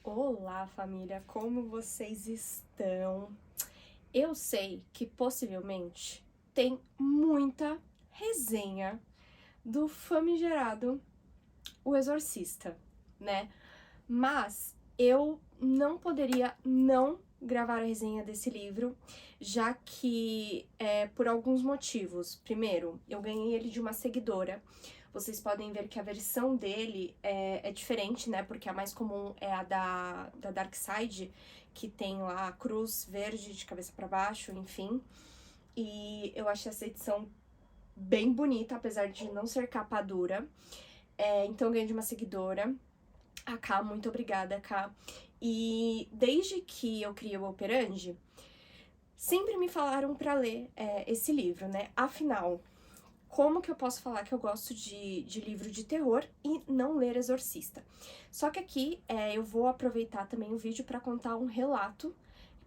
Olá, família, como vocês estão? Eu sei que possivelmente tem muita resenha do famigerado O Exorcista, né? Mas eu não poderia não gravar a resenha desse livro, já que por alguns motivos. Primeiro, eu ganhei ele de uma seguidora. Vocês podem ver que a versão dele é diferente, né? Porque a mais comum é a da Dark Side, que tem lá a cruz verde de cabeça para baixo, enfim. E eu achei essa edição bem bonita, apesar de não ser capa dura. Então eu ganhei de uma seguidora. A Ká, muito obrigada, Ká. E desde que eu criei o Operandi, sempre me falaram pra ler esse livro, né? Afinal, como que eu posso falar que eu gosto de livro de terror e não ler Exorcista? Só que aqui eu vou aproveitar também o vídeo pra contar um relato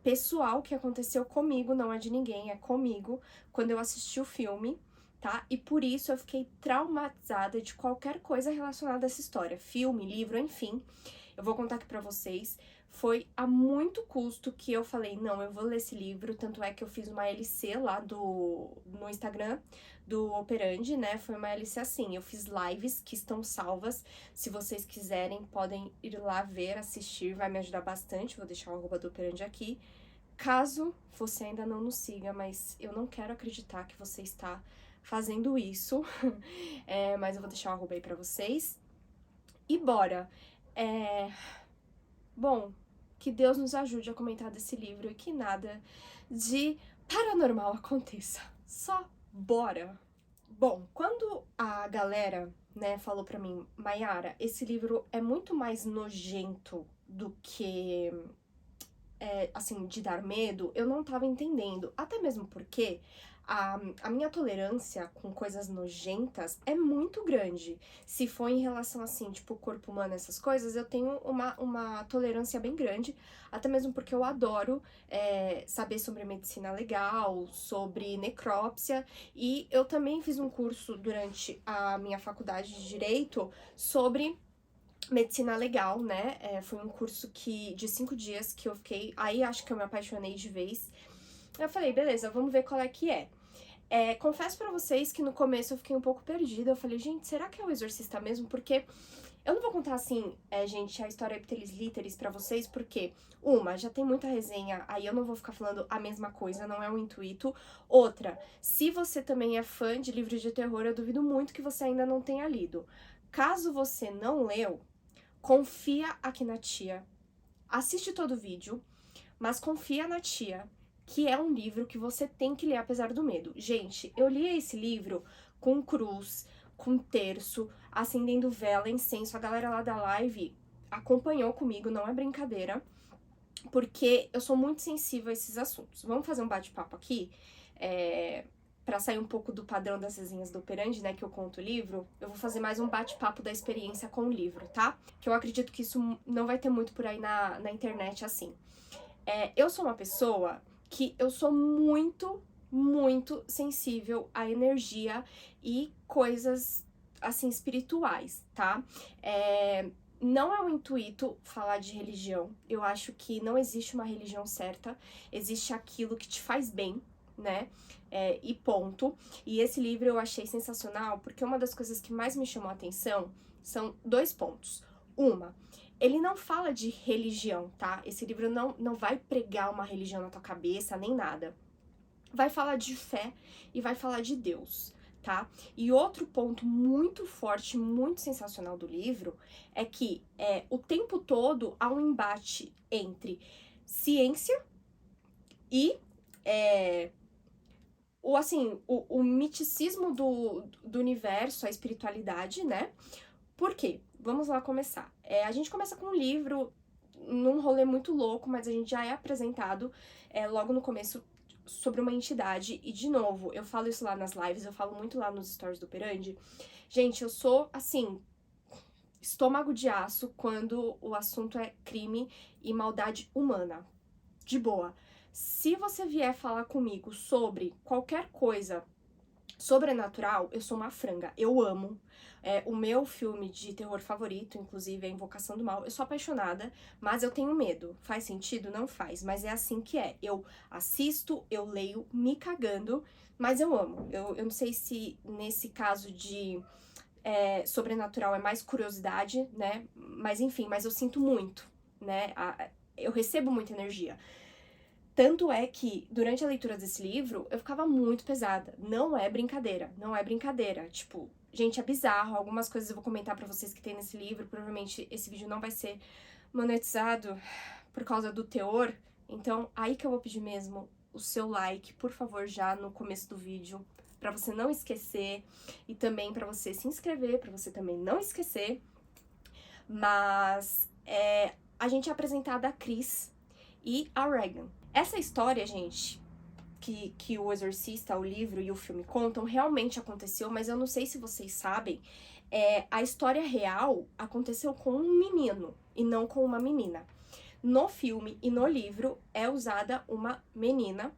pessoal que aconteceu comigo, não é de ninguém, é comigo, quando eu assisti o filme, tá? E por isso eu fiquei traumatizada de qualquer coisa relacionada a essa história, filme, livro, enfim. Eu vou contar aqui pra vocês. Foi a muito custo que eu falei, não, eu vou ler esse livro, tanto é que eu fiz uma LC lá no Instagram do Operandi, né? Foi uma LC assim, eu fiz lives que estão salvas. Se vocês quiserem, podem ir lá ver, assistir, vai me ajudar bastante. Vou deixar o arroba do Operandi aqui. Caso você ainda não nos siga, mas eu não quero acreditar que você está fazendo isso, mas eu vou deixar o arroba aí pra vocês. E bora! Bom, que Deus nos ajude a comentar desse livro e que nada de paranormal aconteça. Só bora! Bom, quando a galera, né, falou pra mim, Mayara, esse livro é muito mais nojento do que assim, de dar medo, eu não tava entendendo. Até mesmo porque a minha tolerância com coisas nojentas é muito grande. Se for em relação, assim, tipo, corpo humano, essas coisas, eu tenho uma tolerância bem grande. Até mesmo porque eu adoro saber sobre medicina legal, sobre necrópsia. E eu também fiz um curso durante a minha faculdade de Direito sobre medicina legal, né? Foi um curso de 5 dias que eu fiquei. Aí acho que eu me apaixonei de vez. Eu falei, beleza, vamos ver qual é que é. Confesso pra vocês que no começo eu fiquei um pouco perdida. Eu falei, gente, será que é o Exorcista mesmo? Porque eu não vou contar assim, gente, a história Ipteris Literis pra vocês, porque, já tem muita resenha, aí eu não vou ficar falando a mesma coisa, não é o intuito. Outra, se você também é fã de livros de terror, eu duvido muito que você ainda não tenha lido. Caso você não leu, confia aqui na tia, assiste todo o vídeo, mas confia na tia, que é um livro que você tem que ler apesar do medo. Gente, eu li esse livro com cruz, com terço, acendendo vela, incenso. A galera lá da live acompanhou comigo, não é brincadeira, porque eu sou muito sensível a esses assuntos. Vamos fazer um bate-papo aqui? Pra sair um pouco do padrão das resenhas do Operandi, né, que eu conto o livro, eu vou fazer mais um bate-papo da experiência com o livro, tá? Que eu acredito que isso não vai ter muito por aí na internet assim. Eu sou uma pessoa que eu sou muito, muito sensível à energia e coisas, assim, espirituais, tá? Não é o intuito falar de religião. Eu acho que não existe uma religião certa. Existe aquilo que te faz bem, né? E ponto. E esse livro eu achei sensacional porque uma das coisas que mais me chamou a atenção são 2 pontos. Ele não fala de religião, tá? Esse livro não vai pregar uma religião na tua cabeça, nem nada. Vai falar de fé e vai falar de Deus, tá? E outro ponto muito forte, muito sensacional do livro é que o tempo todo há um embate entre ciência e o miticismo do universo, a espiritualidade, né? Por quê? Vamos lá começar. A gente começa com um livro num rolê muito louco, mas a gente já é apresentado logo no começo sobre uma entidade. E, de novo, eu falo isso lá nas lives, eu falo muito lá nos stories do Operandi. Gente, eu sou, assim, estômago de aço quando o assunto é crime e maldade humana. De boa. Se você vier falar comigo sobre qualquer coisa Sobrenatural, eu sou uma franga, eu amo. O meu filme de terror favorito, inclusive, é Invocação do Mal. Eu sou apaixonada, mas eu tenho medo. Faz sentido? Não faz, mas é assim que é. Eu assisto, eu leio me cagando, mas eu amo. Eu não sei se nesse caso de sobrenatural é mais curiosidade, né? Mas enfim, mas eu sinto muito, né? Eu recebo muita energia. Tanto é que, durante a leitura desse livro, eu ficava muito pesada. Não é brincadeira, não é brincadeira. Tipo, gente, é bizarro. Algumas coisas eu vou comentar pra vocês que tem nesse livro. Provavelmente esse vídeo não vai ser monetizado por causa do teor. Então, aí que eu vou pedir mesmo o seu like, por favor, já no começo do vídeo, pra você não esquecer. E também pra você se inscrever, pra você também não esquecer. Mas, a gente é apresentada a Chris e a Regan. Essa história, gente, que o Exorcista, o livro e o filme contam, realmente aconteceu, mas eu não sei se vocês sabem, a história real aconteceu com um menino e não com uma menina. No filme e no livro é usada uma menina,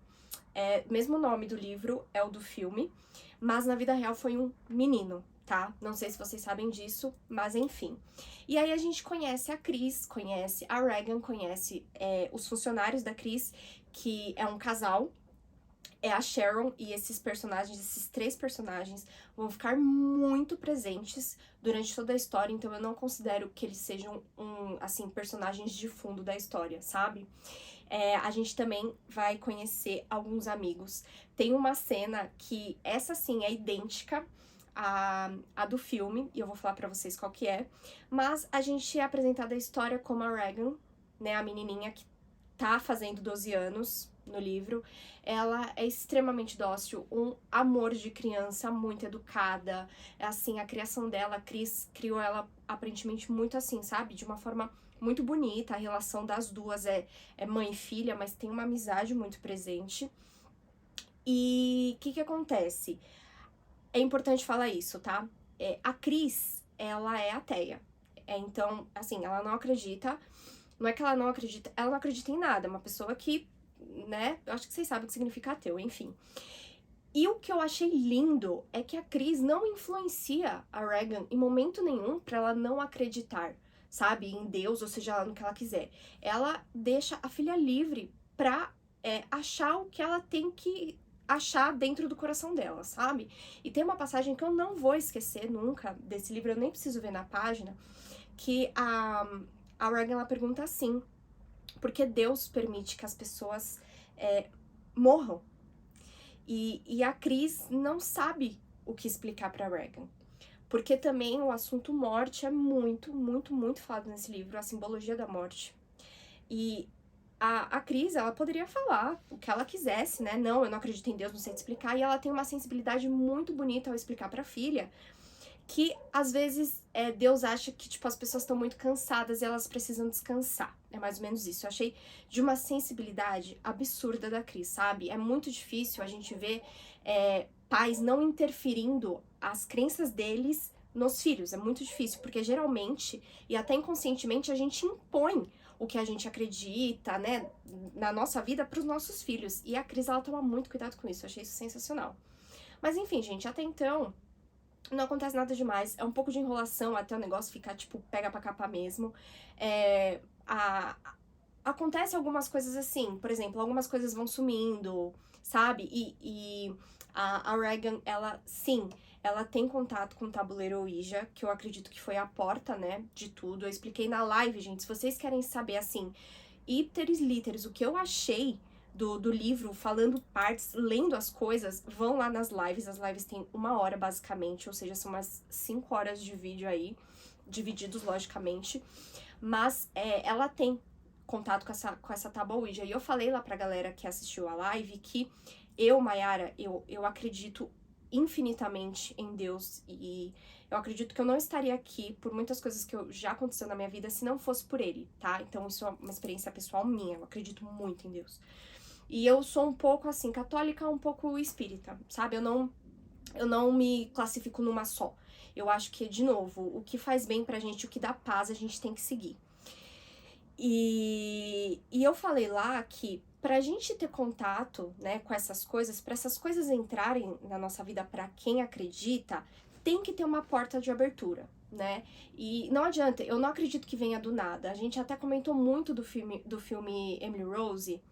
mesmo nome do livro é o do filme, mas na vida real foi um menino, tá? Não sei se vocês sabem disso, mas enfim. E aí a gente conhece a Chris, conhece a Regan, conhece os funcionários da Chris, que é um casal, é a Sharon, e esses personagens, esses 3 personagens, vão ficar muito presentes durante toda a história, então eu não considero que eles sejam, assim, personagens de fundo da história, sabe? A gente também vai conhecer alguns amigos. Tem uma cena que, essa sim, é idêntica à do filme, e eu vou falar pra vocês qual que é, mas a gente é apresentada a história como a Regan, né, a menininha que tá fazendo 12 anos no livro, ela é extremamente dócil, um amor de criança, muito educada, assim, a criação dela, a Chris criou ela aparentemente muito assim, sabe, de uma forma muito bonita, a relação das duas é mãe e filha, mas tem uma amizade muito presente. E o que acontece? É importante falar isso, tá? A Chris, ela é ateia, então, assim, ela não acredita. Não é que ela não acredita em nada, é uma pessoa que, né, eu acho que vocês sabem o que significa ateu, enfim. E o que eu achei lindo é que a Chris não influencia a Regan em momento nenhum pra ela não acreditar, sabe, em Deus, ou seja lá no que ela quiser. Ela deixa a filha livre pra achar o que ela tem que achar dentro do coração dela, sabe? E tem uma passagem que eu não vou esquecer nunca desse livro, eu nem preciso ver na página, que a Regan, ela pergunta assim, por que Deus permite que as pessoas morram? E a Chris não sabe o que explicar pra Regan. Porque também o assunto morte é muito, muito, muito falado nesse livro, a simbologia da morte. E a Chris, ela poderia falar o que ela quisesse, né? Não, eu não acredito em Deus, não sei te explicar. E ela tem uma sensibilidade muito bonita ao explicar pra filha que às vezes Deus acha que tipo as pessoas estão muito cansadas e elas precisam descansar. É mais ou menos isso. Eu achei de uma sensibilidade absurda da Cris, sabe? É muito difícil a gente ver pais não interferindo as crenças deles nos filhos. É muito difícil, porque geralmente, e até inconscientemente, a gente impõe o que a gente acredita, né, na nossa vida para os nossos filhos. E a Cris, ela toma muito cuidado com isso. Eu achei isso sensacional. Mas enfim, gente, até então não acontece nada demais, é um pouco de enrolação até o negócio ficar, tipo, pega pra capar mesmo. Acontece algumas coisas assim, por exemplo, algumas coisas vão sumindo, sabe? E a Regan, ela, sim, ela tem contato com o tabuleiro Ouija, que eu acredito que foi a porta, né, de tudo. Eu expliquei na live, gente, se vocês querem saber, assim, ipteris literis, o que eu achei do livro, falando partes, lendo as coisas, vão lá nas lives. As lives têm 1 hora, basicamente, ou seja, são umas 5 horas de vídeo aí, divididos, logicamente. Mas ela tem contato com essa tábua Ouija. E eu falei lá pra galera que assistiu a live que eu, Mayara, eu acredito infinitamente em Deus e eu acredito que eu não estaria aqui por muitas coisas que já aconteceu na minha vida se não fosse por ele, tá? Então isso é uma experiência pessoal minha, eu acredito muito em Deus. E eu sou um pouco, assim, católica, um pouco espírita, sabe? Eu não me classifico numa só. Eu acho que, de novo, o que faz bem pra gente, o que dá paz, a gente tem que seguir. E eu falei lá que pra gente ter contato, né, com essas coisas, pra essas coisas entrarem na nossa vida pra quem acredita, tem que ter uma porta de abertura, né? E não adianta, eu não acredito que venha do nada. A gente até comentou muito do filme Emily Rose.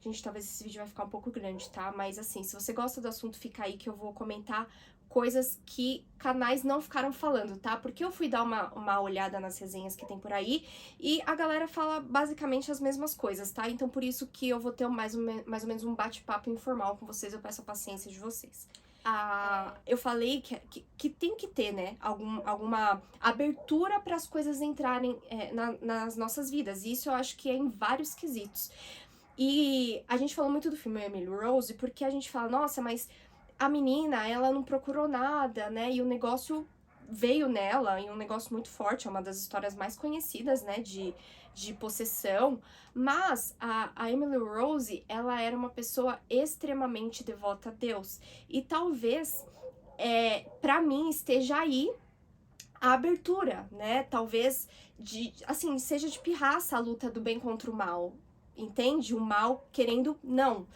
Gente, talvez esse vídeo vai ficar um pouco grande, tá? Mas assim, se você gosta do assunto, fica aí que eu vou comentar coisas que canais não ficaram falando, tá? Porque eu fui dar uma olhada nas resenhas que tem por aí e a galera fala basicamente as mesmas coisas, tá? Então por isso que eu vou ter mais ou menos um bate-papo informal com vocês, eu peço a paciência de vocês. Eu falei que tem que ter, né, alguma abertura para as coisas entrarem nas nossas vidas. E isso eu acho que é em vários quesitos. E a gente falou muito do filme Emily Rose porque a gente fala, nossa, mas a menina, ela não procurou nada, né? E o negócio veio nela, e um negócio muito forte, é uma das histórias mais conhecidas, né, de possessão. Mas a Emily Rose, ela era uma pessoa extremamente devota a Deus. E talvez, para mim, esteja aí a abertura, né? Talvez, assim, seja de pirraça a luta do bem contra o mal, entende? O mal querendo, não.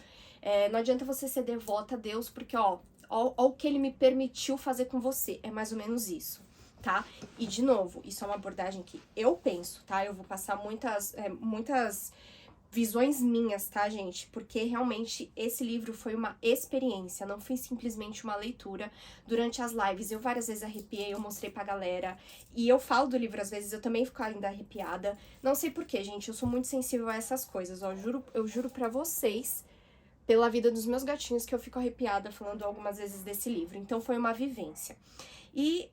Não adianta você ser devota a Deus, porque, ó o que ele me permitiu fazer com você. É mais ou menos isso, tá? E, de novo, isso é uma abordagem que eu penso, tá? Eu vou passar muitas visões minhas, tá, gente? Porque realmente esse livro foi uma experiência, não foi simplesmente uma leitura. Durante as lives eu várias vezes arrepiei, eu mostrei pra galera. E eu falo do livro às vezes, eu também fico ainda arrepiada. Não sei porquê, gente, eu sou muito sensível a essas coisas, ó. Eu juro pra vocês, pela vida dos meus gatinhos, que eu fico arrepiada falando algumas vezes desse livro. Então foi uma vivência. E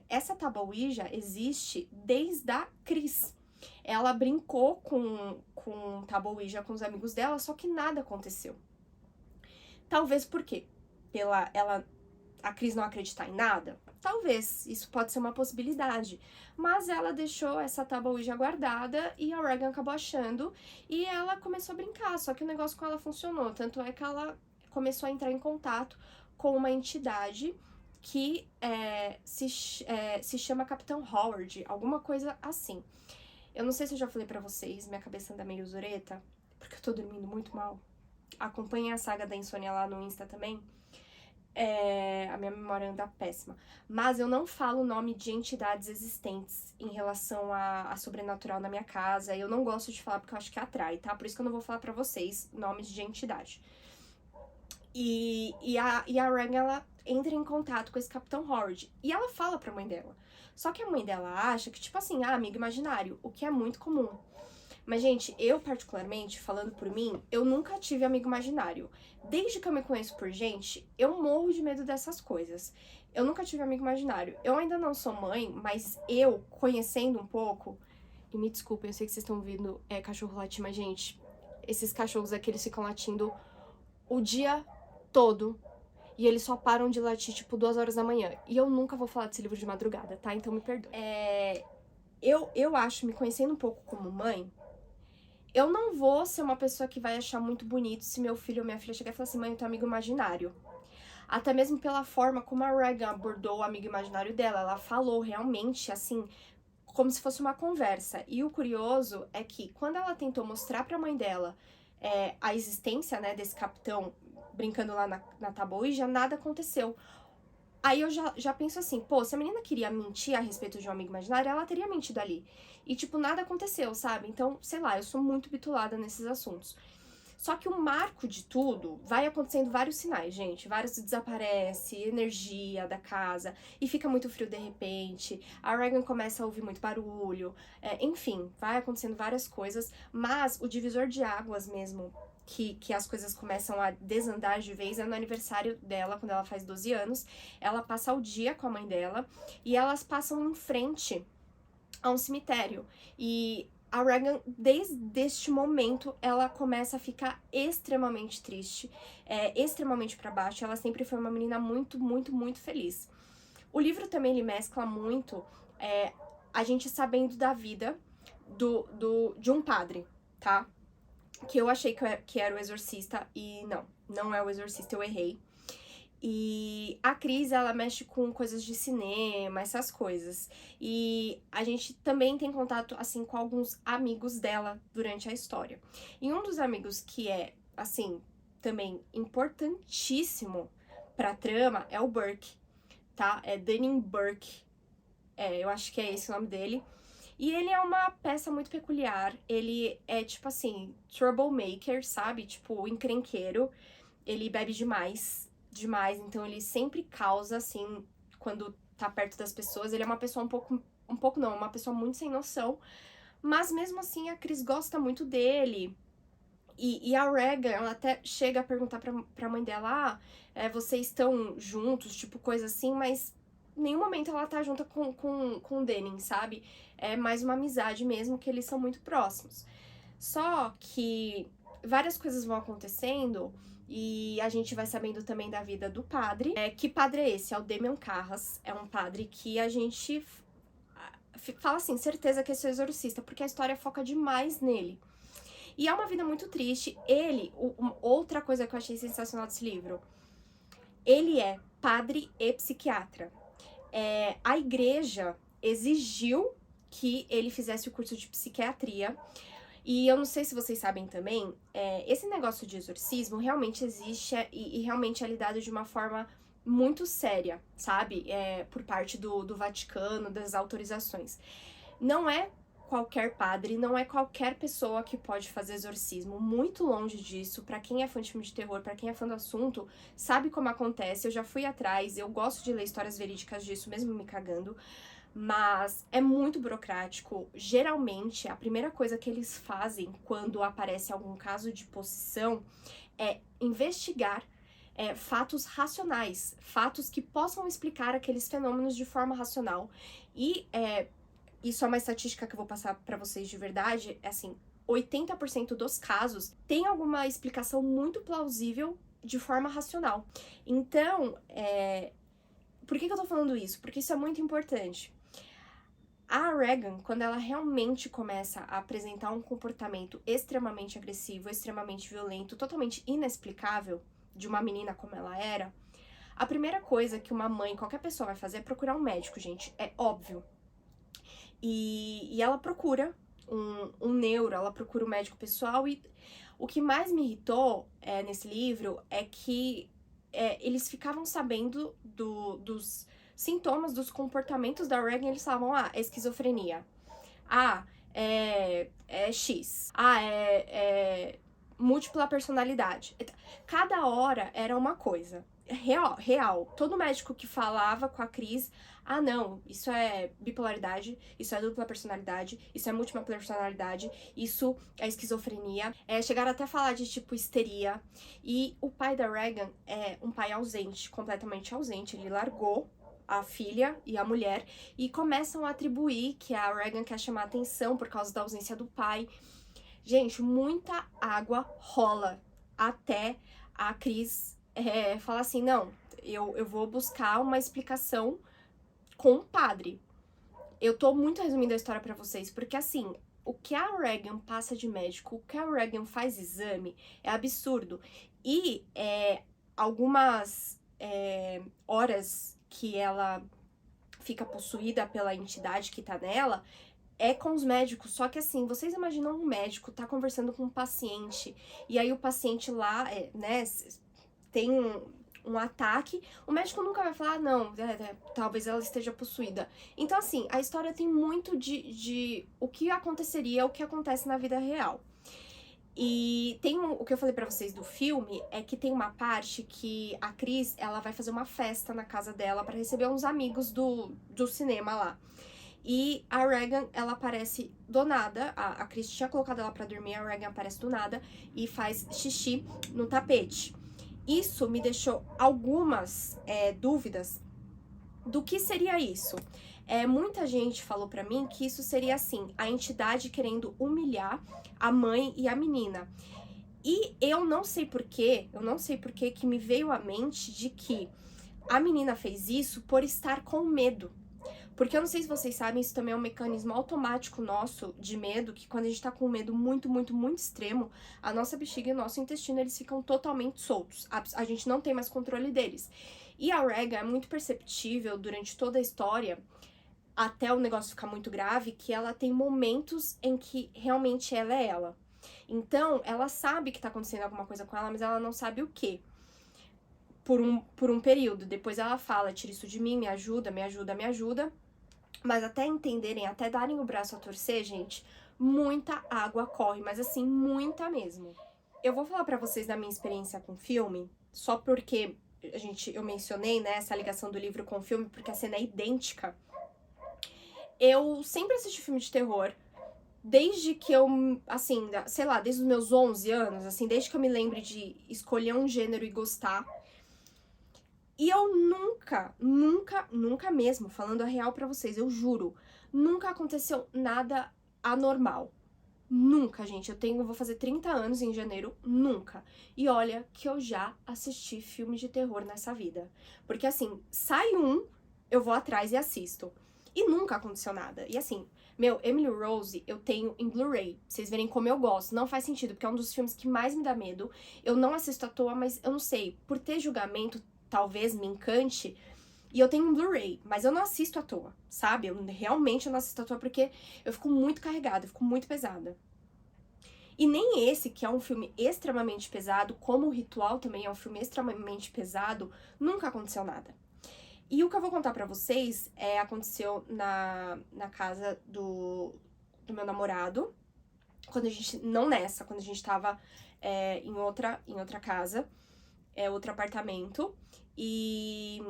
essa tábua Ouija existe desde a Cris. Ela brincou com tábua Ouija com os amigos dela, só que nada aconteceu. Talvez por quê? A Cris não acreditar em nada? Talvez, isso pode ser uma possibilidade. Mas ela deixou essa tábua Ouija guardada e a Regan acabou achando e ela começou a brincar, só que o negócio com ela funcionou. Tanto é que ela começou a entrar em contato com uma entidade que se chama Capitão Howard, alguma coisa assim. Eu não sei se eu já falei pra vocês, minha cabeça anda meio zureta, porque eu tô dormindo muito mal. Acompanhem a saga da insônia lá no Insta também. A minha memória anda péssima. Mas eu não falo o nome de entidades existentes em relação a sobrenatural na minha casa. Eu não gosto de falar porque eu acho que atrai, tá? Por isso que eu não vou falar pra vocês nomes de entidade. E a Regan, ela entra em contato com esse Capitão Howard. E ela fala pra mãe dela. Só que a mãe dela acha que, tipo assim, amigo imaginário, o que é muito comum. Mas, gente, eu particularmente, falando por mim, eu nunca tive amigo imaginário. Desde que eu me conheço por gente, eu morro de medo dessas coisas. Eu nunca tive amigo imaginário. Eu ainda não sou mãe, mas eu, conhecendo um pouco... E me desculpem, eu sei que vocês estão ouvindo cachorro latir, mas, gente, esses cachorros aqui, eles ficam latindo o dia todo. E eles só param de latir, tipo, 2 horas da manhã. E eu nunca vou falar desse livro de madrugada, tá? Então me perdoe. Eu acho, me conhecendo um pouco como mãe, eu não vou ser uma pessoa que vai achar muito bonito se meu filho ou minha filha chegar e falar assim, mãe, eu tenho amigo imaginário. Até mesmo pela forma como a Regan abordou o amigo imaginário dela. Ela falou realmente, assim, como se fosse uma conversa. E o curioso é que quando ela tentou mostrar pra mãe dela a existência, né, desse capitão brincando lá na tábua, e já nada aconteceu. Aí eu já penso assim, pô, se a menina queria mentir a respeito de um amigo imaginário, ela teria mentido ali. E, tipo, nada aconteceu, sabe? Então, sei lá, eu sou muito bitolada nesses assuntos. Só que o marco de tudo vai acontecendo vários sinais, gente. Vários desaparece, energia da casa, e fica muito frio de repente. A Regan começa a ouvir muito barulho. Enfim, vai acontecendo várias coisas. Mas o divisor de águas mesmo, que as coisas começam a desandar de vez, é no aniversário dela, quando ela faz 12 anos. Ela passa o dia com a mãe dela e elas passam em frente a um cemitério. E a Regan, desde este momento, ela começa a ficar extremamente triste, extremamente pra baixo. Ela sempre foi uma menina muito, muito, muito feliz. O livro também, ele mescla muito a gente sabendo da vida de um padre, tá? Que eu achei que era o Exorcista e não é o Exorcista, eu errei. E a Cris, ela mexe com coisas de cinema, essas coisas. E a gente também tem contato, assim, com alguns amigos dela durante a história. E um dos amigos que é, assim, também importantíssimo pra trama é o Burke, tá? É Denning Burke. Eu acho que é esse o nome dele. E ele é uma peça muito peculiar. Ele é, tipo assim, troublemaker, sabe? Tipo, encrenqueiro. Ele bebe demais, demais. Então ele sempre causa, assim, quando tá perto das pessoas. Ele é uma pessoa um pouco não, uma pessoa muito sem noção. Mas mesmo assim a Cris gosta muito dele. E a Regan, ela até chega a perguntar pra mãe dela, vocês estão juntos, tipo, coisa assim, mas em nenhum momento ela tá junto com o Denning, sabe? É mais uma amizade mesmo, que eles são muito próximos. Só que várias coisas vão acontecendo e a gente vai sabendo também da vida do padre. Que padre é esse? É o Damian Carras. É um padre que a gente fala assim, certeza que esse é o exorcista, porque a história foca demais nele. E é uma vida muito triste. Ele, outra coisa que eu achei sensacional desse livro, ele é padre e psiquiatra. A igreja exigiu que ele fizesse o curso de psiquiatria. E eu não sei se vocês sabem também, esse negócio de exorcismo realmente existe e realmente é lidado de uma forma muito séria, sabe? Por parte do Vaticano, das autorizações. Não é qualquer padre, não é qualquer pessoa que pode fazer exorcismo, muito longe disso. Pra quem é fã de filme de terror, pra quem é fã do assunto, sabe como acontece, eu já fui atrás, eu gosto de ler histórias verídicas disso, mesmo me cagando, mas é muito burocrático. Geralmente, a primeira coisa que eles fazem quando aparece algum caso de possessão é investigar fatos racionais, fatos que possam explicar aqueles fenômenos de forma racional. E isso é uma estatística que eu vou passar pra vocês de verdade, é assim, 80% dos casos tem alguma explicação muito plausível de forma racional. Então, por que eu tô falando isso? Porque isso é muito importante. A Regan, quando ela realmente começa a apresentar um comportamento extremamente agressivo, extremamente violento, totalmente inexplicável de uma menina como ela era, a primeira coisa que uma mãe, qualquer pessoa vai fazer é procurar um médico, gente, é óbvio. E ela procura um neuro, ela procura um médico pessoal, e o que mais me irritou nesse livro é que eles ficavam sabendo dos sintomas, dos comportamentos da Regan, eles falavam, é esquizofrenia, é X, é múltipla personalidade. Cada hora era uma coisa. Real. Todo médico que falava com a Cris, não, isso é bipolaridade, isso é dupla personalidade, isso é múltipla personalidade, isso é esquizofrenia. Chegaram até a falar de, tipo, histeria. E o pai da Regan é um pai ausente, completamente ausente. Ele largou a filha e a mulher e começam a atribuir que a Regan quer chamar atenção por causa da ausência do pai. Gente, muita água rola até a Cris falar assim, não, eu vou buscar uma explicação com o padre. Eu tô muito resumindo a história pra vocês, porque assim, o que a Regan passa de médico, o que a Regan faz exame, é absurdo. E algumas horas que ela fica possuída pela entidade que tá nela, com os médicos, só que assim, vocês imaginam um médico tá conversando com um paciente, e aí o paciente lá, tem um ataque, o médico nunca vai falar, não, talvez ela esteja possuída. Então assim, a história tem muito de o que aconteceria, o que acontece na vida real. E tem o que eu falei pra vocês do filme, é que tem uma parte que a Cris, ela vai fazer uma festa na casa dela pra receber uns amigos do cinema lá. E a Regan, ela aparece do nada, a Cris tinha colocado ela pra dormir, a Regan aparece do nada e faz xixi no tapete. Isso me deixou algumas dúvidas do que seria isso. Muita gente falou pra mim que isso seria assim, a entidade querendo humilhar a mãe e a menina. E eu não sei porquê que me veio à mente de que a menina fez isso por estar com medo. Porque eu não sei se vocês sabem, isso também é um mecanismo automático nosso de medo, que quando a gente tá com um medo muito, muito, muito extremo, a nossa bexiga e o nosso intestino, eles ficam totalmente soltos. A gente não tem mais controle deles. E a Rega é muito perceptível durante toda a história, até o negócio ficar muito grave, que ela tem momentos em que realmente ela é ela. Então, ela sabe que tá acontecendo alguma coisa com ela, mas ela não sabe o quê. Por um período. Depois ela fala, tira isso de mim, me ajuda, me ajuda, me ajuda. Mas até entenderem, até darem o braço a torcer, gente, muita água corre, mas assim, muita mesmo. Eu vou falar pra vocês da minha experiência com filme, só porque eu mencionei, né, essa ligação do livro com o filme, porque a cena é idêntica. Eu sempre assisti filme de terror, desde que eu, assim, sei lá, desde os meus 11 anos, assim, desde que eu me lembre de escolher um gênero e gostar. E eu nunca mesmo, falando a real pra vocês, eu juro, nunca aconteceu nada anormal. Nunca, gente. Vou fazer 30 anos em janeiro, nunca. E olha que eu já assisti filme de terror nessa vida. Porque assim, sai um, eu vou atrás e assisto. E nunca aconteceu nada. E assim, Emily Rose eu tenho em Blu-ray. Vocês verem como eu gosto. Não faz sentido, porque é um dos filmes que mais me dá medo. Eu não assisto à toa, mas eu não sei, por ter julgamento, talvez me encante. E eu tenho um Blu-ray, mas eu não assisto à toa, sabe? Realmente não assisto à toa porque eu fico muito carregada, eu fico muito pesada. E nem esse, que é um filme extremamente pesado, como o Ritual também é um filme extremamente pesado, nunca aconteceu nada. E o que eu vou contar pra vocês aconteceu na casa do meu namorado, quando a gente, não nessa, quando a gente tava em outra casa, outro apartamento, e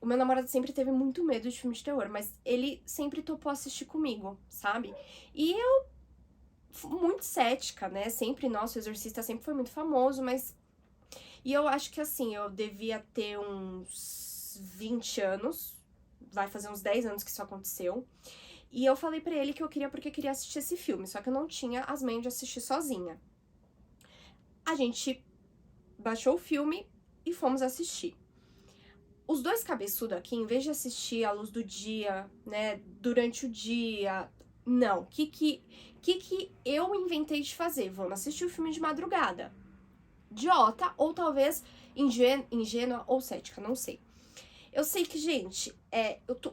o meu namorado sempre teve muito medo de filme de terror, mas ele sempre topou assistir comigo, sabe? E eu, muito cética, né? Sempre, nossa, o Exorcista sempre foi muito famoso, mas... E eu acho que, assim, eu devia ter uns 20 anos, vai fazer uns 10 anos que isso aconteceu. E eu falei pra ele que eu queria porque eu queria assistir esse filme, só que eu não tinha as meios de assistir sozinha. A gente baixou o filme e fomos assistir. Os dois cabeçudos aqui, em vez de assistir à luz do dia, né, durante o dia, não. O que eu inventei de fazer? Vamos assistir o filme de madrugada. Idiota, ou talvez ingênua ou cética, não sei. Eu sei que, gente,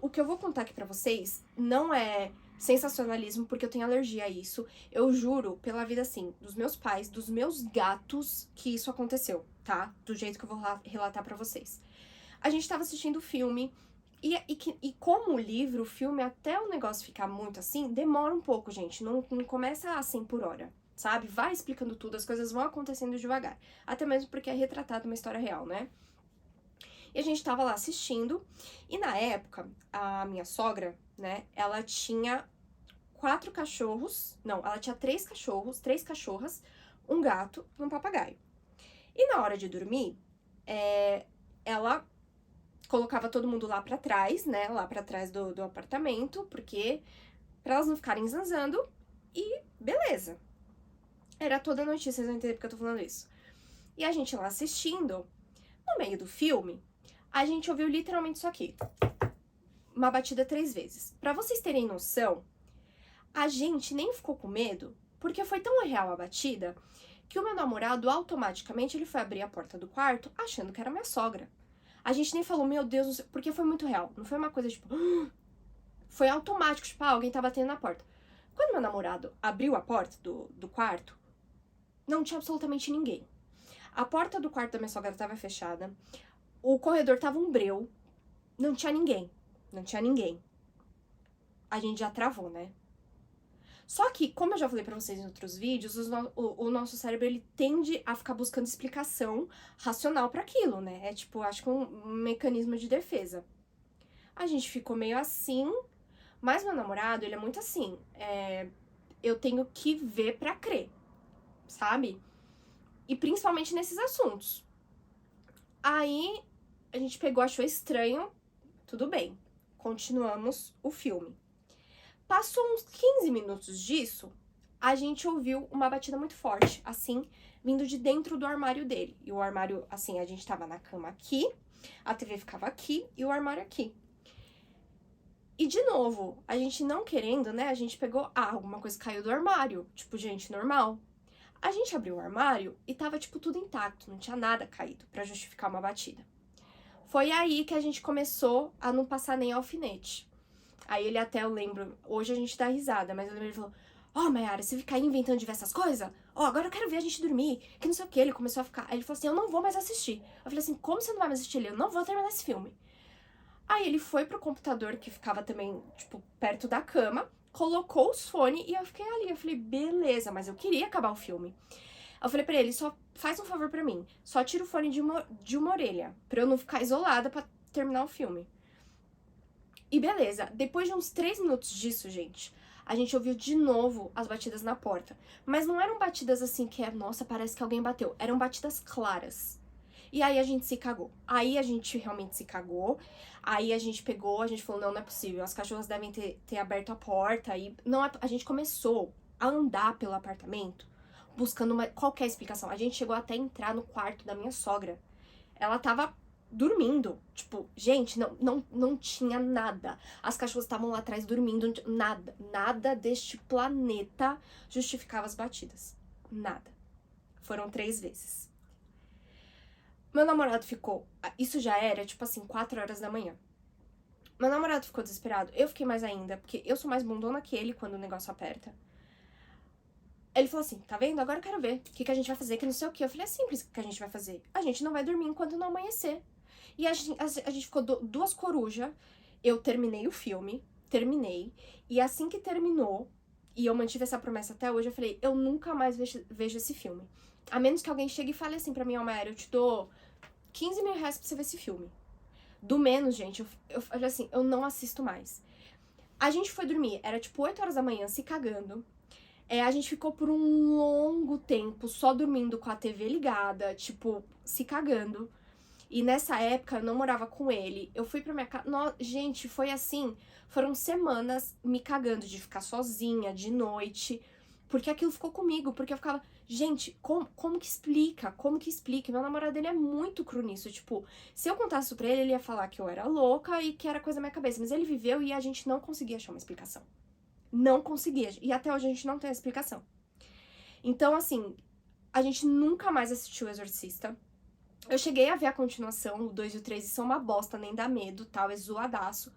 o que eu vou contar aqui pra vocês não é sensacionalismo, porque eu tenho alergia a isso. Eu juro, pela vida, assim, dos meus pais, dos meus gatos, que isso aconteceu, tá? Do jeito que eu vou relatar pra vocês. A gente tava assistindo o filme, e como o livro, o filme, até o negócio ficar muito assim, demora um pouco, gente. Não começa a 100 por hora, sabe? Vai explicando tudo, as coisas vão acontecendo devagar. Até mesmo porque é retratado uma história real, né? E a gente tava lá assistindo, e na época, a minha sogra, né, ela tinha 4 cachorros, não, ela tinha 3 cachorros, 3 cachorras, um gato e um papagaio. E na hora de dormir, ela colocava todo mundo lá pra trás, né, lá pra trás do apartamento, porque pra elas não ficarem zanzando, e beleza. Era toda noite, vocês vão entender porque eu tô falando isso. E a gente lá assistindo, no meio do filme, a gente ouviu literalmente isso aqui. Uma batida 3 vezes. Pra vocês terem noção, a gente nem ficou com medo, porque foi tão real a batida, que o meu namorado, automaticamente, ele foi abrir a porta do quarto, achando que era minha sogra. A gente nem falou, meu Deus, porque foi muito real. Não foi uma coisa, tipo... Foi automático, tipo, alguém tá batendo na porta. Quando meu namorado abriu a porta do quarto, não tinha absolutamente ninguém. A porta do quarto da minha sogra tava fechada, o corredor tava um breu, não tinha ninguém. Não tinha ninguém. A gente já travou, né? Só que, como eu já falei pra vocês em outros vídeos, o nosso cérebro, ele tende a ficar buscando explicação racional pra aquilo, né? É tipo, acho que um mecanismo de defesa. A gente ficou meio assim, mas meu namorado, ele é muito assim, eu tenho que ver pra crer, sabe? E principalmente nesses assuntos. Aí, a gente pegou, achou estranho, tudo bem, continuamos o filme. Passou uns 15 minutos disso, a gente ouviu uma batida muito forte, assim, vindo de dentro do armário dele. E o armário, assim, a gente tava na cama aqui, a TV ficava aqui e o armário aqui. E, de novo, a gente não querendo, né? A gente pegou, alguma coisa caiu do armário. Tipo, gente, normal. A gente abriu o armário e tava, tipo, tudo intacto. Não tinha nada caído pra justificar uma batida. Foi aí que a gente começou a não passar nem alfinete. Aí ele até, eu lembro, hoje a gente dá risada, mas eu lembro, ele falou, Mayara, você fica aí inventando diversas coisas? Agora eu quero ver a gente dormir, que não sei o que. Ele começou a ficar, aí ele falou assim, eu não vou mais assistir. Eu falei assim, como você não vai mais assistir? Eu não vou terminar esse filme. Aí ele foi pro computador, que ficava também, tipo, perto da cama, colocou os fones e eu fiquei ali. Eu falei, beleza, mas eu queria acabar o filme. Eu falei pra ele, só faz um favor pra mim, só tira o fone de uma orelha, pra eu não ficar isolada pra terminar o filme. E beleza, depois de uns 3 minutos disso, gente, a gente ouviu de novo as batidas na porta. Mas não eram batidas assim que nossa, parece que alguém bateu. Eram batidas claras. E aí a gente se cagou. Aí a gente realmente se cagou. Aí a gente pegou, a gente falou, não é possível. As cachorras devem ter aberto a porta. E não, a gente começou a andar pelo apartamento buscando qualquer explicação. A gente chegou até a entrar no quarto da minha sogra. Ela tava dormindo. Tipo, gente, não tinha nada. As cachorras estavam lá atrás dormindo. Nada. Nada deste planeta justificava as batidas. Nada. Foram 3 vezes. Meu namorado ficou... Isso já era, tipo assim, 4 horas da manhã. Meu namorado ficou desesperado. Eu fiquei mais ainda, porque eu sou mais bundona que ele quando o negócio aperta. Ele falou assim, tá vendo? Agora eu quero ver. O que a gente vai fazer, que não sei o que. Eu falei, é simples o que a gente vai fazer. A gente não vai dormir enquanto não amanhecer. E a gente ficou 2 corujas. Eu terminei o filme. Terminei. E assim que terminou, e eu mantive essa promessa até hoje, eu falei, eu nunca mais vejo esse filme. A menos que alguém chegue e fale assim pra mim, Mayara, eu te dou 15 mil reais pra você ver esse filme. Do menos, gente, eu falei assim, eu não assisto mais. A gente foi dormir, era tipo 8 horas da manhã, se cagando. A gente ficou por um longo tempo só dormindo com a TV ligada, tipo, se cagando. E nessa época eu não morava com ele. Eu fui pra minha casa. Gente, foi assim. Foram semanas me cagando de ficar sozinha de noite. Porque aquilo ficou comigo. Porque eu ficava. Gente, como que explica? Como que explica? Meu namorado, ele é muito cru nisso. Tipo, se eu contasse isso pra ele, ele ia falar que eu era louca e que era coisa da minha cabeça. Mas ele viveu e a gente não conseguia achar uma explicação. Não conseguia. E até hoje a gente não tem a explicação. Então, assim, a gente nunca mais assistiu o Exorcista. Eu cheguei a ver a continuação, o 2 e o 3, e são uma bosta, nem dá medo, tal, é zoadaço.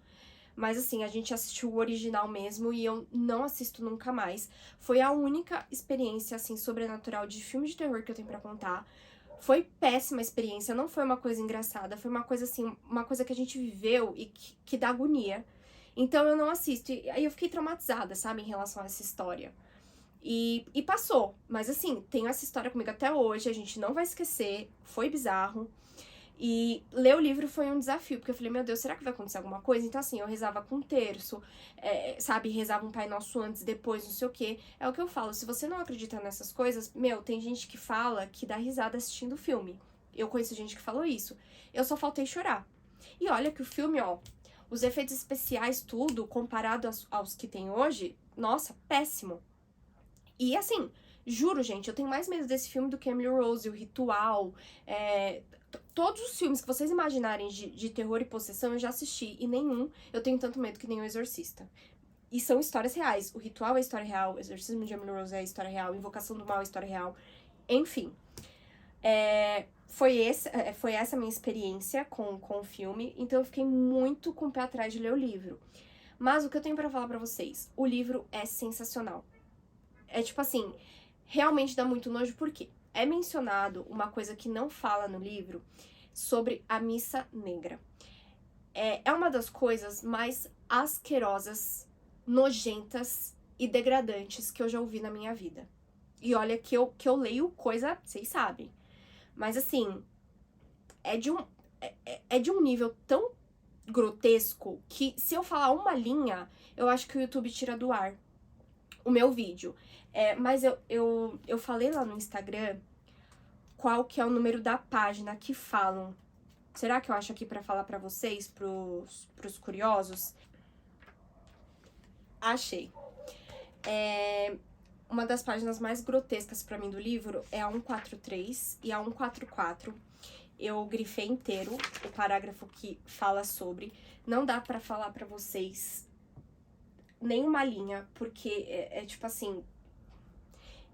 Mas assim, a gente assistiu o original mesmo e eu não assisto nunca mais. Foi a única experiência, assim, sobrenatural de filme de terror que eu tenho pra contar. Foi péssima experiência, não foi uma coisa engraçada, foi uma coisa assim, uma coisa que a gente viveu e que dá agonia. Então eu não assisto. E aí eu fiquei traumatizada, sabe, em relação a essa história. E passou. Mas assim, tenho essa história comigo até hoje, a gente não vai esquecer, foi bizarro. E ler o livro foi um desafio, porque eu falei, meu Deus, será que vai acontecer alguma coisa? Então, assim, eu rezava com um terço, sabe? Rezava um Pai Nosso antes, depois, não sei o quê. É o que eu falo, se você não acredita nessas coisas, tem gente que fala que dá risada assistindo o filme. Eu conheço gente que falou isso. Eu só faltei chorar. E olha que o filme, os efeitos especiais, tudo, comparado aos que tem hoje, nossa, péssimo. E assim, juro, gente, eu tenho mais medo desse filme do que Emily Rose, O Ritual, todos os filmes que vocês imaginarem de terror e possessão eu já assisti, e nenhum eu tenho tanto medo que nem o Exorcista. E são histórias reais. O Ritual é história real, o Exorcismo de Emily Rose é história real, Invocação do Mal é história real. Enfim, foi essa a minha experiência com o filme, então eu fiquei muito com o pé atrás de ler o livro. Mas o que eu tenho pra falar pra vocês, o livro é sensacional. É tipo assim, realmente dá muito nojo, porque é mencionado uma coisa que não fala no livro sobre a missa negra. É uma das coisas mais asquerosas, nojentas e degradantes que eu já ouvi na minha vida. E olha que eu leio coisa, vocês sabem. Mas assim, é de um nível tão grotesco que se eu falar uma linha, eu acho que o YouTube tira do ar o meu vídeo. Mas eu falei lá no Instagram qual que é o número da página que falam. Será que eu acho aqui pra falar pra vocês, pros curiosos? Achei. Uma das páginas mais grotescas pra mim do livro é a 143 e a 144. Eu grifei inteiro o parágrafo que fala sobre. Não dá pra falar pra vocês nenhuma linha, porque tipo assim,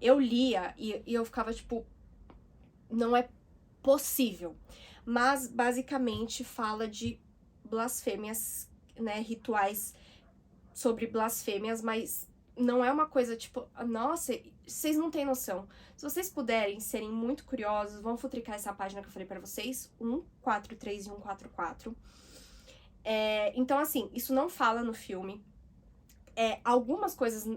eu lia e eu ficava tipo, não é possível. Mas basicamente fala de blasfêmias, né, rituais sobre blasfêmias, mas não é uma coisa tipo, nossa, vocês não têm noção. Se vocês puderem serem muito curiosos, vão futricar essa página que eu falei pra vocês, 143 e 144. Então, assim, isso não fala no filme. Algumas coisas,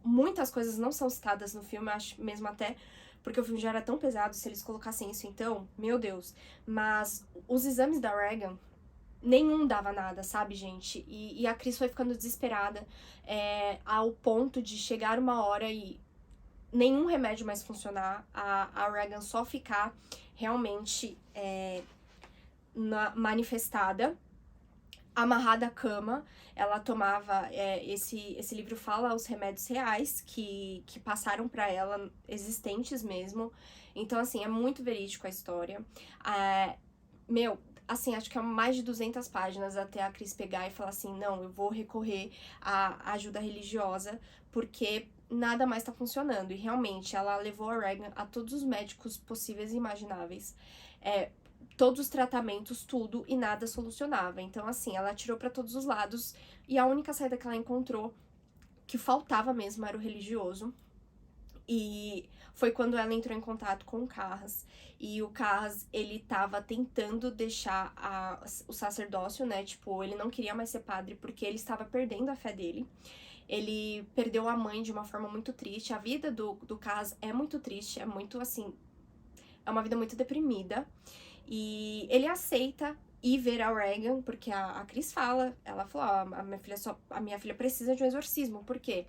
muitas coisas não são citadas no filme, acho mesmo até porque o filme já era tão pesado, se eles colocassem isso então, meu Deus. Mas os exames da Regan, nenhum dava nada, sabe, gente? E a Cris foi ficando desesperada, ao ponto de chegar uma hora e nenhum remédio mais funcionar, a Regan só ficar realmente manifestada, amarrada à cama. Ela tomava, esse livro fala os remédios reais que passaram pra ela, existentes mesmo. Então, assim, é muito verídico a história. Meu, assim, acho que é mais de 200 páginas até a Cris pegar e falar assim, não, eu vou recorrer à ajuda religiosa, porque nada mais tá funcionando. E realmente, ela levou a Regan a todos os médicos possíveis e imagináveis. Todos os tratamentos, tudo, e nada solucionava. Então, assim, ela atirou pra todos os lados, e a única saída que ela encontrou, que faltava mesmo, era o religioso. E foi quando ela entrou em contato com o Carras. E o Carras, ele tava tentando deixar o sacerdócio, né? Tipo, ele não queria mais ser padre porque ele estava perdendo a fé dele. Ele perdeu a mãe de uma forma muito triste. A vida do Carras é muito triste, é muito, assim, é uma vida muito deprimida. E ele aceita ir ver a Regan, porque a Cris fala, ela falou, a minha filha precisa de um exorcismo. Por quê?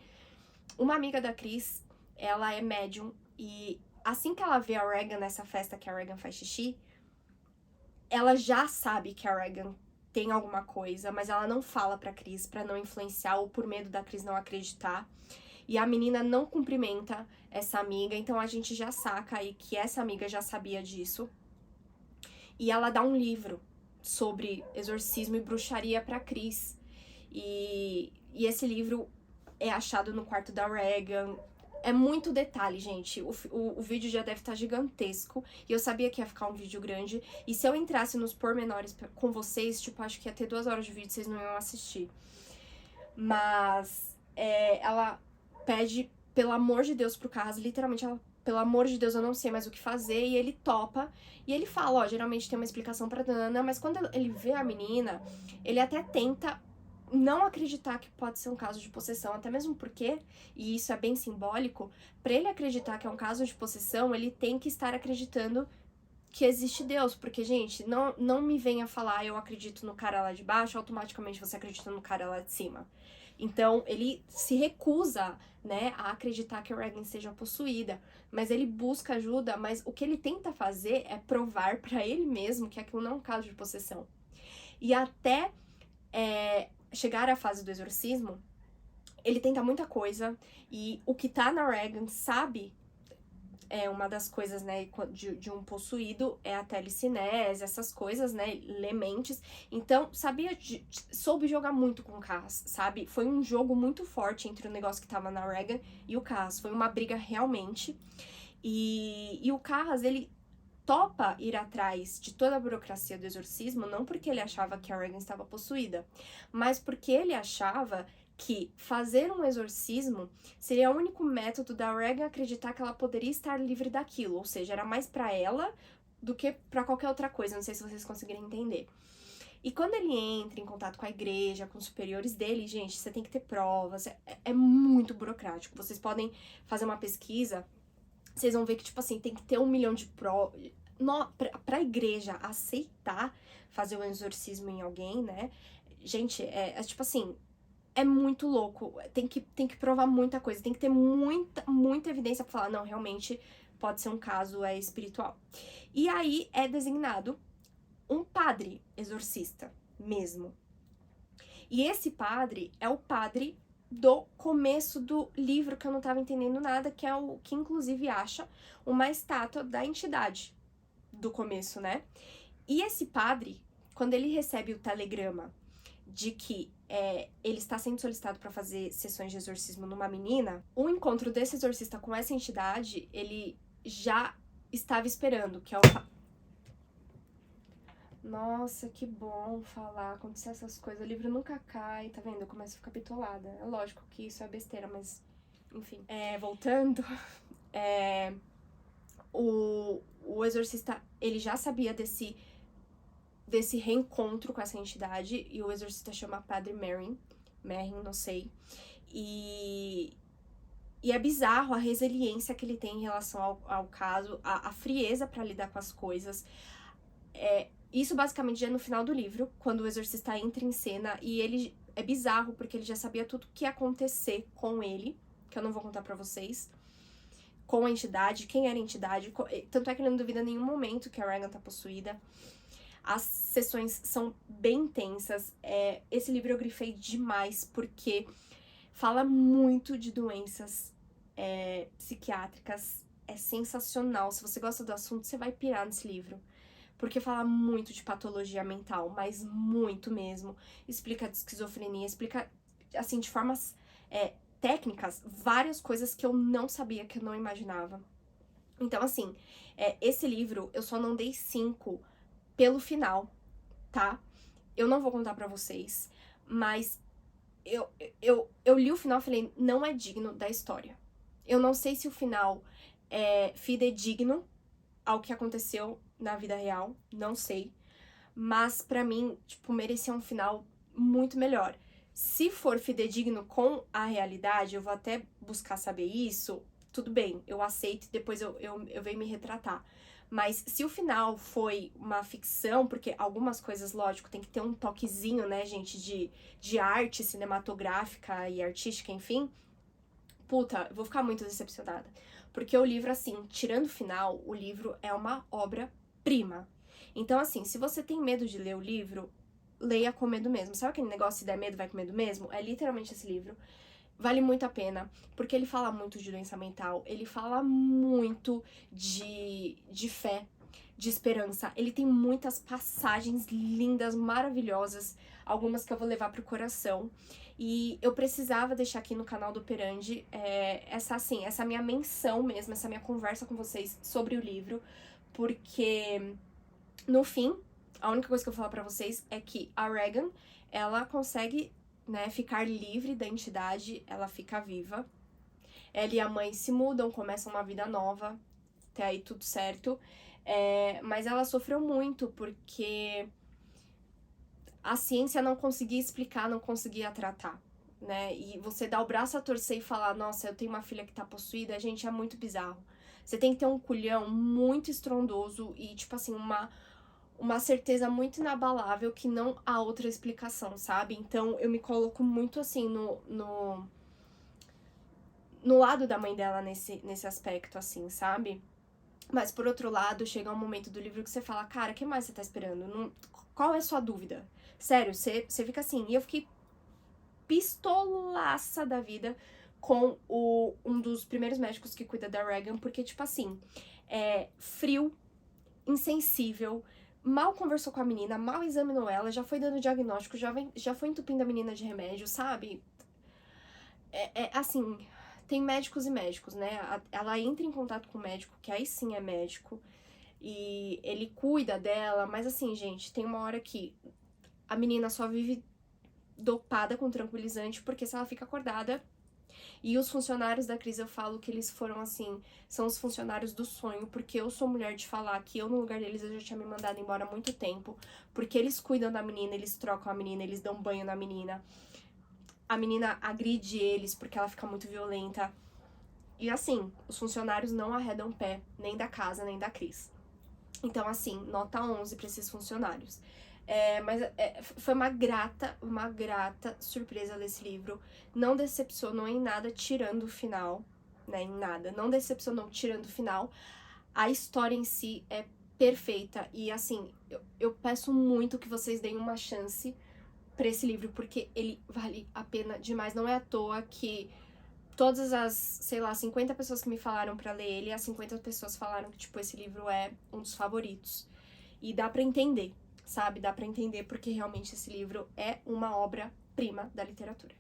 Uma amiga da Cris, ela é médium, e assim que ela vê a Regan nessa festa que a Regan faz xixi, ela já sabe que a Regan tem alguma coisa, mas ela não fala pra Cris, pra não influenciar, ou por medo da Cris não acreditar. E a menina não cumprimenta essa amiga, então a gente já saca aí que essa amiga já sabia disso. E ela dá um livro sobre exorcismo e bruxaria pra Cris. E esse livro é achado no quarto da Regan. É muito detalhe, gente. O vídeo já deve estar gigantesco. E eu sabia que ia ficar um vídeo grande. E se eu entrasse nos pormenores com vocês, tipo, acho que ia ter 2 horas de vídeo, vocês não iam assistir. Mas ela pede, pelo amor de Deus, pro Carras, literalmente, ela, pelo amor de Deus, eu não sei mais o que fazer. E ele topa. E ele fala, ó, geralmente tem uma explicação pra Dana, mas quando ele vê a menina, ele até tenta não acreditar que pode ser um caso de possessão, até mesmo porque, e isso é bem simbólico, pra ele acreditar que é um caso de possessão, ele tem que estar acreditando que existe Deus, porque, gente, não me venha falar eu acredito no cara lá de baixo, automaticamente você acredita no cara lá de cima. Então, ele se recusa, né, a acreditar que a Regan seja possuída, mas ele busca ajuda, mas o que ele tenta fazer é provar pra ele mesmo que aquilo não é um caso de possessão. E até chegar à fase do exorcismo, ele tenta muita coisa, e o que tá na Regan sabe, uma das coisas, né, de um possuído é a telecinese, essas coisas, né, lementes. Então, soube jogar muito com o Carras, sabe? Foi um jogo muito forte entre o negócio que tava na Regan e o Carras. Foi uma briga realmente. E o Carras, ele topa ir atrás de toda a burocracia do exorcismo, não porque ele achava que a Regan estava possuída, mas porque ele achava que fazer um exorcismo seria o único método da Regan acreditar que ela poderia estar livre daquilo, ou seja, era mais pra ela do que pra qualquer outra coisa, não sei se vocês conseguirem entender. E quando ele entra em contato com a igreja, com os superiores dele, gente, você tem que ter provas, é muito burocrático. Vocês podem fazer uma pesquisa, vocês vão ver que, tipo assim, tem que ter 1 milhão de provas. Pra igreja aceitar fazer um exorcismo em alguém, né? Gente, tipo assim, é muito louco. Tem que provar muita coisa, tem que ter muita evidência pra falar, não, realmente pode ser um caso espiritual. E aí é designado um padre exorcista mesmo. E esse padre é o padre do começo do livro, que eu não tava entendendo nada, que é o que inclusive acha uma estátua da entidade do começo, né? E esse padre, quando ele recebe o telegrama de que ele está sendo solicitado para fazer sessões de exorcismo numa menina, o encontro desse exorcista com essa entidade, ele já estava esperando, que é o... Nossa, que bom falar, acontecer essas coisas, o livro nunca cai, tá vendo? Eu começo a ficar bitolada. É lógico que isso é besteira, mas, enfim. Voltando, o exorcista, ele já sabia desse reencontro com essa entidade, e o exorcista chama Padre Merrin, não sei, e é bizarro a resiliência que ele tem em relação ao caso, a frieza pra lidar com as coisas. Isso basicamente já é no final do livro, quando o exorcista entra em cena, e ele é bizarro, porque ele já sabia tudo o que ia acontecer com ele, que eu não vou contar pra vocês, com a entidade, quem era a entidade, tanto é que ele não duvida em nenhum momento que a Regan tá possuída. As sessões são bem intensas. Esse livro eu grifei demais, porque fala muito de doenças psiquiátricas. É sensacional. Se você gosta do assunto, você vai pirar nesse livro. Porque fala muito de patologia mental, mas muito mesmo. Explica de esquizofrenia, explica, assim, de formas técnicas, várias coisas que eu não sabia, que eu não imaginava. Então, assim, esse livro eu só não dei 5 pelo final, tá? Eu não vou contar pra vocês, mas eu li o final e falei, não é digno da história. Eu não sei se o final é fidedigno ao que aconteceu na vida real, não sei. Mas pra mim, tipo, merecia um final muito melhor. Se for fidedigno com a realidade, eu vou até buscar saber isso, tudo bem, eu aceito e depois eu venho me retratar. Mas se o final foi uma ficção, porque algumas coisas, lógico, tem que ter um toquezinho, né, gente, de arte cinematográfica e artística, enfim, puta, eu vou ficar muito decepcionada. Porque o livro, assim, tirando o final, o livro é uma obra-prima. Então, assim, se você tem medo de ler o livro, leia com medo mesmo. Sabe aquele negócio, se der medo, vai com medo mesmo? É literalmente esse livro. Vale muito a pena, porque ele fala muito de doença mental, ele fala muito de fé, de esperança. Ele tem muitas passagens lindas, maravilhosas, algumas que eu vou levar pro coração. E eu precisava deixar aqui no canal do Operandi essa minha menção mesmo, essa minha conversa com vocês sobre o livro, porque no fim, a única coisa que eu vou falar pra vocês é que a Regan, ela consegue, né, ficar livre da entidade, ela fica viva. Ela e a mãe se mudam, começam uma vida nova, até aí tudo certo. Mas ela sofreu muito, porque a ciência não conseguia explicar, não conseguia tratar, né? E você dá o braço a torcer e falar, nossa, eu tenho uma filha que tá possuída, gente, é muito bizarro. Você tem que ter um culhão muito estrondoso e, tipo assim, uma certeza muito inabalável que não há outra explicação, sabe? Então eu me coloco muito assim no lado da mãe dela nesse aspecto, assim, sabe? Mas por outro lado, chega um momento do livro que você fala, cara, o que mais você tá esperando? Qual é a sua dúvida? Sério, você fica assim. E eu fiquei pistolaça da vida com um dos primeiros médicos que cuida da Regan, porque, tipo assim, frio, insensível, mal conversou com a menina, mal examinou ela, já foi dando diagnóstico, já foi entupindo a menina de remédio, sabe? Assim, tem médicos e médicos, né? Ela entra em contato com o médico, que aí sim é médico, e ele cuida dela, mas assim, gente, tem uma hora que a menina só vive dopada com tranquilizante, porque se ela fica acordada. E os funcionários da Cris, eu falo que eles foram assim, são os funcionários do sonho, porque eu sou mulher de falar que eu no lugar deles eu já tinha me mandado embora há muito tempo, porque eles cuidam da menina, eles trocam a menina, eles dão banho na menina. A menina agride eles porque ela fica muito violenta. E assim, os funcionários não arredam pé, nem da casa, nem da Cris. Então, assim, nota 11 pra esses funcionários. Mas foi uma grata surpresa ler esse livro. Não decepcionou em nada, tirando o final, né? Em nada. Não decepcionou tirando o final. A história em si é perfeita. E, assim, eu peço muito que vocês deem uma chance pra esse livro, porque ele vale a pena demais. Não é à toa que todas as, sei lá, 50 pessoas que me falaram pra ler ele, as 50 pessoas falaram que, tipo, esse livro é um dos favoritos. E dá pra entender, sabe? Dá pra entender porque realmente esse livro é uma obra obra-prima da literatura.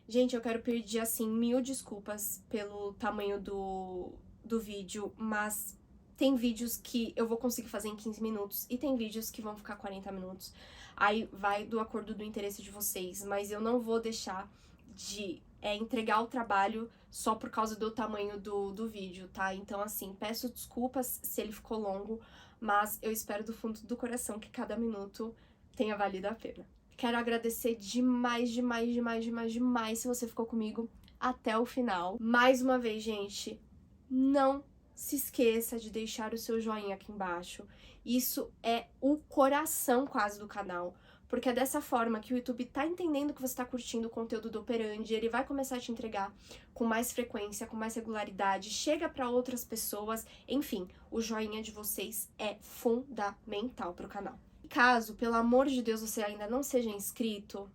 Gente, eu quero pedir, assim, 1000 desculpas pelo tamanho do vídeo, mas tem vídeos que eu vou conseguir fazer em 15 minutos e tem vídeos que vão ficar 40 minutos. Aí vai do acordo do interesse de vocês, mas eu não vou deixar de entregar o trabalho só por causa do tamanho do vídeo, tá? Então, assim, peço desculpas se ele ficou longo, mas eu espero do fundo do coração que cada minuto tenha valido a pena. Quero agradecer demais, demais, demais, demais, demais se você ficou comigo até o final. Mais uma vez, gente, não se esqueça de deixar o seu joinha aqui embaixo. Isso é o coração quase do canal. Porque é dessa forma que o YouTube tá entendendo que você tá curtindo o conteúdo do Operandi, ele vai começar a te entregar com mais frequência, com mais regularidade, chega para outras pessoas, enfim, o joinha de vocês é fundamental pro canal. Caso, pelo amor de Deus, você ainda não seja inscrito,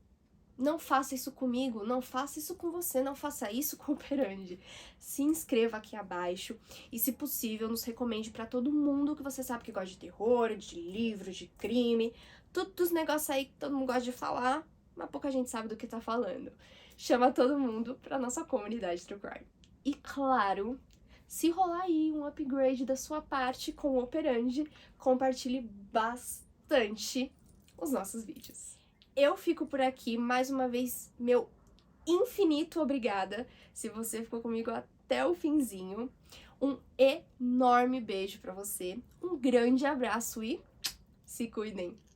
não faça isso comigo, não faça isso com você, não faça isso com o Operandi. Se inscreva aqui abaixo e, se possível, nos recomende pra todo mundo que você sabe que gosta de terror, de livro, de crime, todos os negócios aí que todo mundo gosta de falar, mas pouca gente sabe do que tá falando. Chama todo mundo pra nossa comunidade True Crime. E claro, se rolar aí um upgrade da sua parte com o Operandi, compartilhe bastante os nossos vídeos. Eu fico por aqui, mais uma vez, meu infinito obrigada se você ficou comigo até o finzinho. Um enorme beijo pra você, um grande abraço e se cuidem!